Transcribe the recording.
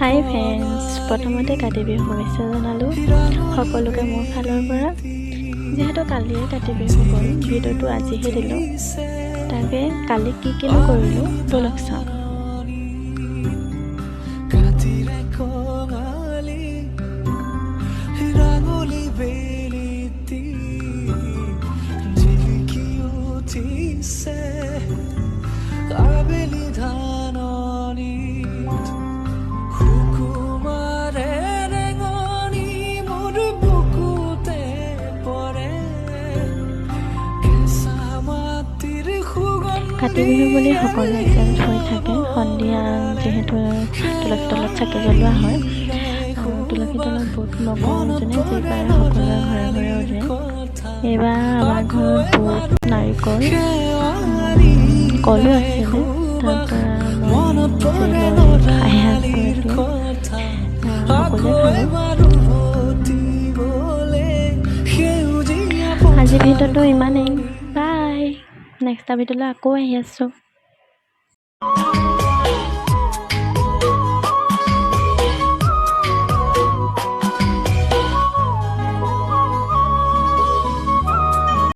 হাই friends, প্ৰথমতে কাতি বিহু শুভেচ্ছা জনালোঁ সকলোকে মোৰ ফালৰ পৰা। যিহেতু কালিয়ে কাতি বিহু গ'ল, ভিডিঅ'টো আজিহে দিলোঁ। তাকে কালি কিনো কৰিলোঁ ব'লক চাওঁ। কাতি বিহু বুলি সকলোৱে এক্সাইটেড হৈ থাকে। সন্ধিয়া যিহেতু তুলসী তলত চাকি জ্বলোৱা হয়, তুলসী তলত বুট মগু যোনে যি পাৰে সকলোৰে ঘৰে ঘৰে উলিয়ায়। এইবাৰ আমাৰ ঘৰত বুট, নাৰিকল, কলো আছিলে, তাৰপৰা মই নিজে লৈ খাই আছোঁ। সকলোৱে খালোঁ। আজি ভিডিঅ'টো ইমানেই। বাই। নেক্সট ভিডিঅ'লৈ আকৌ আহি আছোঁ।